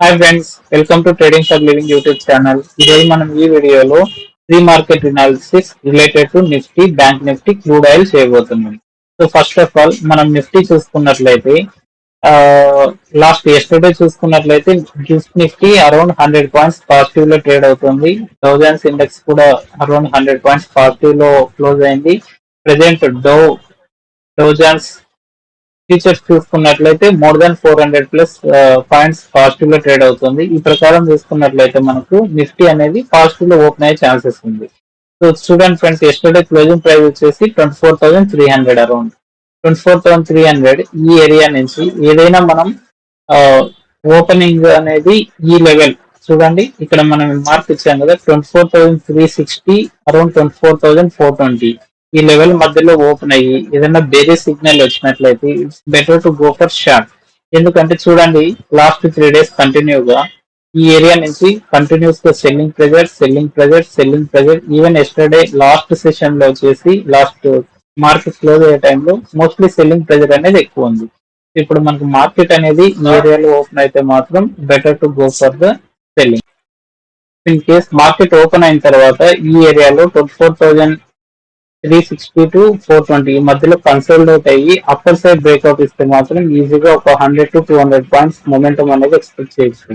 Hi friends, welcome to trading for living YouTube channel. ఈరోజు మనం ఈ వీడియోలో pre market analysis related to Nifty, bank Nifty, crude oil చేయబోతున్నాం. So first of all మనం Nifty చూసుకున్నట్లయితే last yesterday చూసుకున్నట్లయితే Nifty around 100 points positive లో trade అవుతుంది. థౌజండ్స్ ఇండెక్స్ కూడా అరౌండ్ 100 పాయింట్స్ పాజిటివ్ లో క్లోజ్ అయింది. ప్రెసెంట్ డౌజన్స్ ఫ్యూచర్స్ చూసుకున్నట్లయితే మోర్ దాన్ 400+ పాయింట్స్ పాజిటివ్ లో ట్రేడ్ అవుతుంది. ఈ ప్రకారం చూసుకున్నట్లయితే మనకు నిఫ్టీ అనేది పాజిటివ్ లో ఓపెన్ అయ్యే ఛాన్సెస్ ఉంది. So student friends, yesterday closing price వచ్చేసి 24,300, అరౌండ్ 24,300. ఈ ఏరియా నుంచి ఏదైనా మనం ఓపెనింగ్ అనేది ఈ లెవెల్ చూడండి, ఇక్కడ మనం మార్క్ ఇచ్చాం కదా, 24,360, అరౌండ్ 24,420. ఈ లెవెల్ మధ్యలో ఓపెన్ అయ్యి ఏదైనా వేరే సిగ్నల్ వచ్చినట్లయితే it's better to go for short. ఎందుకంటే చూడండి, లాస్ట్ 3 days కంటిన్యూగా ఈ ఏరియా నుంచి కంటిన్యూస్ గా selling pressure, selling pressure, selling pressure. Even yesterday last session లో వచ్చేసి లాస్ట్ మార్కెట్ క్లోజ్ అయ్యే టైంలో మోస్ట్లీ సెల్లింగ్ ప్రెజర్ అనేది ఎక్కువ ఉంది. ఇప్పుడు మనకు మార్కెట్ అనేది ఈ ఏరియాలో ఓపెన్ అయితే మాత్రం better to go for the selling. In case market open అయిన తర్వాత ఈ ఏరియాలో 24,360 to 420 ఈ మధ్యలో కన్సోలిడేట్ అయ్యి అప్పర్ సైడ్ బ్రేక్అవుట్ ఇస్తే మాత్రం ఈజీగా ఒక 100 to 200 పాయింట్స్ మొమెంటం అనేది ఎక్స్పెక్ట్ చేయొచ్చు.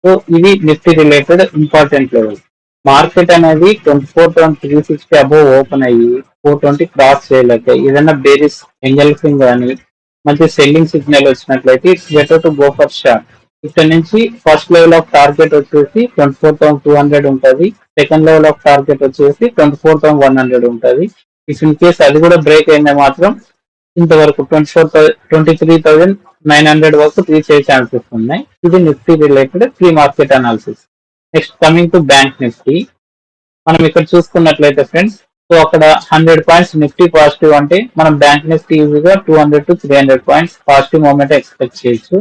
సో ఇది Nifty related important level. Market అనేది 24,360 అబోవ్ ఓపెన్ అయ్యి 420 క్రాస్ చేయలేక ఏదైనా బేరిస్ ఎంగల్ఫింగ్ కానీ మంచి సెల్లింగ్ సిగ్నల్ వచ్చినట్లయితే it's better to go for short. ఇక్కడ నుంచి ఫస్ట్ లెవెల్ ఆఫ్ టార్గెట్ వచ్చేసి 24,200 ఉంటుంది. సెకండ్ లెవెల్ ఆఫ్ టార్గెట్ వచ్చేసి 24,100 ఉంటుంది. ఇఫ్ ఇన్ కేస్ అది కూడా బ్రేక్ అయితే మాత్రం ఇంతవరకు 23,900 వరకు రీచ్ అయ్యే ఛాన్సెస్ ఉన్నాయి. ఇది Nifty related pre market analysis. Next coming to bank Nifty, మనం ఇక్కడ చూసుకున్నట్లయితే ఫ్రెండ్స్, సో అక్కడ 100 పాయింట్స్ నిఫ్టీ పాజిటివ్ అంటే మనం బ్యాంక్ నిఫ్టీ ఈజీగా 200 to 300 points positive moment expect చేయొచ్చు.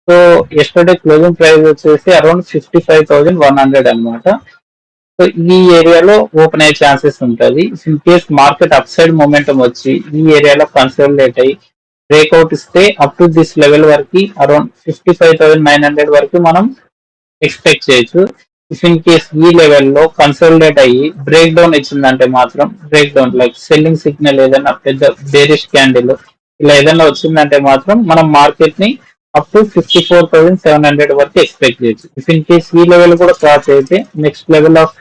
సో ఎస్టర్డే క్లోజింగ్ ప్రైస్ వచ్చేసి అరౌండ్ 55,100 అనమాట. సో ఈ ఏరియాలో ఓపెన్ అయ్యే ఛాన్సెస్ ఉంటుంది. In case market up side momentum వచ్చి ఈ ఏరియాలో కన్సోలిడేట్ అయ్యి బ్రేక్అవుట్ ఇస్తే అప్ టు దిస్ లెవెల్ వరకు అరౌండ్ 55,900 వరకు మనం ఎక్స్పెక్ట్ చేయొచ్చు. ఇఫ్ ఇన్ కేస్ ఈ లెవెల్లో కన్సోలిడేట్ అయ్యి బ్రేక్ డౌన్ ఇచ్చిందంటే మాత్రం, break down like selling signal ఏదైనా పెద్ద బేరిష్ క్యాండిల్ ఇలా ఏదైనా వచ్చిందంటే మాత్రం మనం మార్కెట్ ని అప్ టు 54,700 వరకు ఎక్స్పెక్ట్ చేయొచ్చు. ఇఫ్ ఇన్ కేస్ ఈ లెవెల్ కూడా క్రాస్ అయితే నెక్స్ట్ లెవెల్ ఆఫ్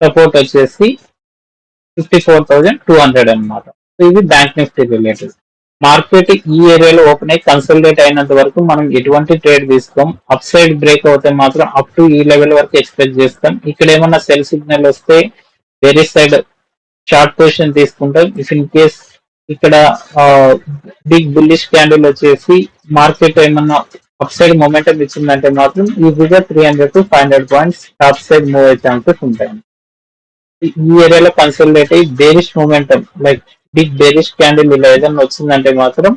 సపోర్ట్ వచ్చేసి 54,200 అనమాట. సో ఇది బ్యాంక్ నిఫ్టీ రిలేటెడ్. మార్కెట్ ఈ ఏరియాలో ఓపెన్ అయ్యి కన్సల్టేట్ అయినంత వరకు మనం ఎటువంటి ట్రేడ్ తీసుకోం. అప్ సైడ్ బ్రేక్ అవుతే మాత్రం అప్ టు ఈ లెవెల్ వరకు ఎక్స్పెక్ట్ చేస్తాం. ఇక్కడ ఏమన్నా సెల్ సిగ్నల్ వస్తే వేరే సైడ్ షార్ట్ పొజిషన్ తీసుకుంటాం. ఇఫ్ ఇన్ కేస్ ఇక్కడ బిగ్ బుల్లిష్ క్యాండిల్ వచ్చేసి మార్కెట్ ఏమన్నా అప్ సైడ్ మొమెంటం ఇచ్చిందంటే మాత్రం ఈజీగా 300 to 500 points top side move అయ్యే ఛాన్సెస్ ఉంటాయి. ఈ ఏరియాలో కన్సల్టేట్ అయ్యి bearish momentum like big bearish candle ఇలా ఏదైనా వచ్చిందంటే మాత్రం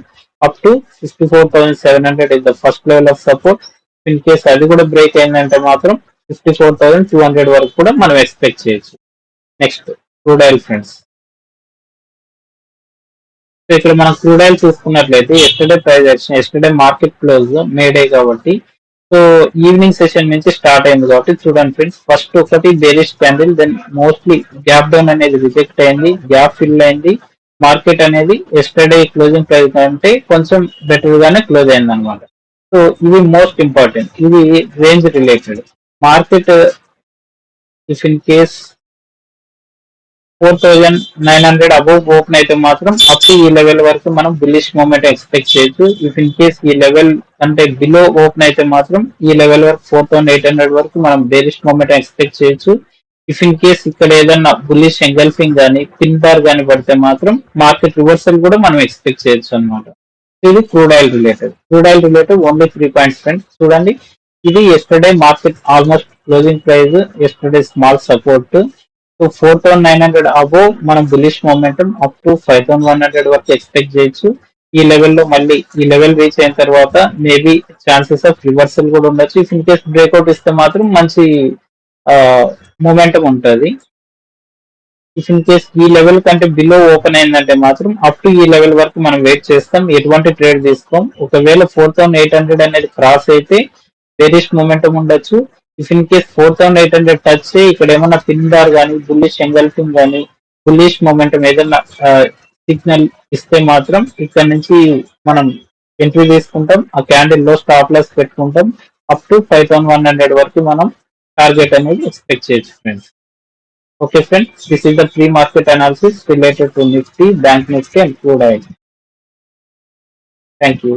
up to 54,700 is the first level of support. In case అది కూడా బ్రేక్ అయిందంటే మాత్రం 54,200 వరకు కూడా మనం ఎక్స్పెక్ట్ చేయొచ్చు. Next crude oil friends. So ఇక్కడ మనం క్రూడ్ ఆయిల్ చూసుకున్నట్లయితే yesterday price action, yesterday market close made కాబట్టి సో ఈవినింగ్ సెషన్ నుంచి స్టార్ట్ అయింది కాబట్టి చూడండి ఫ్రెండ్స్, ఫస్ట్ ఒకటి bearish candle, then mostly gap down అనేది రిజెక్ట్ అయింది, గ్యాప్ ఫిల్ అయింది. మార్కెట్ అనేది ఎస్టర్డే క్లోజింగ్ ప్రైస్ కంటే కొంచెం బెటర్ గానే క్లోజ్ అయింది అనమాట. సో ఇది మోస్ట్ ఇంపార్టెంట్, ఇది range related. Market if in case 4,900 above open అయితే మాత్రం అప్ టు ఈ లెవెల్ వరకు మనం బుల్లిష్ మూమెంట్ ఎక్స్పెక్ట్ చేయొచ్చు. ఇఫ్ ఇన్ కేస్ ఈ లెవెల్ అంటే బిలో ఓపెన్ అయితే మాత్రం ఈ లెవెల్ వరకు 4,800 వరకు మనం బేరిష్ మూమెంట్ ఎక్స్పెక్ట్ చేయొచ్చు. ఇఫ్ ఇన్ కేస్ ఇక్కడ ఏదన్నా బుల్లిష్ ఎంగల్ఫింగ్ కానీ పిన్ బార్ కానీ పడితే మాత్రం మార్కెట్ రివర్సల్ కూడా మనం ఎక్స్పెక్ట్ చేయొచ్చు అనమాట. ఇది crude oil related. Crude oil related only 3 points friends. చూడండి, ఇది yesterday market almost closing price, yesterday small support. So 4,900 above మనం బులిష్ మొమెంటం అప్ టు 5,100 వరకు ఎక్స్పెక్ట్ చేయొచ్చు. ఈ లెవెల్లో మళ్ళీ ఈ లెవెల్ రీచ్ అయిన తర్వాత మేబీ ఛాన్సెస్ ఆఫ్ రివర్సల్ కూడా ఉండొచ్చు. ఇఫ్ ఇన్ కేస్ బ్రేక్అవుట్ ఇస్తే మాత్రం మంచి మొమెంటం ఉంటుంది. ఇఫ్ ఇన్ కేస్ ఈ లెవెల్ కంటే బిలో ఓపెన్ అయిందంటే మాత్రం అప్ టు ఈ లెవెల్ వరకు మనం వెయిట్ చేస్తాం, ఎటువంటి ట్రేడ్ తీసుకోం. ఒకవేళ 4,800 అనేది క్రాస్ అయితే బేరిష్ మొమెంటం ఉండొచ్చు. ఇఫ్ ఇన్ కేస్ 4800 టచ్ ఇక్కడ ఏమన్నా పిన్ బార్ కానీ బుల్లిష్ ఎంగల్ఫింగ్ కానీ బుల్లిష్ మొమెంటం ఏదన్నా సిగ్నల్ ఇస్తే మాత్రం ఇక్కడ నుంచి మనం ఎంట్రీ తీసుకుంటాం. ఆ క్యాండిల్ లో స్టాప్ లాస్ పెట్టుకుంటాం. అప్ టు 5100 వరకు మనం టార్గెట్ అనేది ఎక్స్పెక్ట్ చేయొచ్చు friends. Okay friends, this is the pre-market analysis related to Nifty, Bank Nifty and crude oil. Thank you.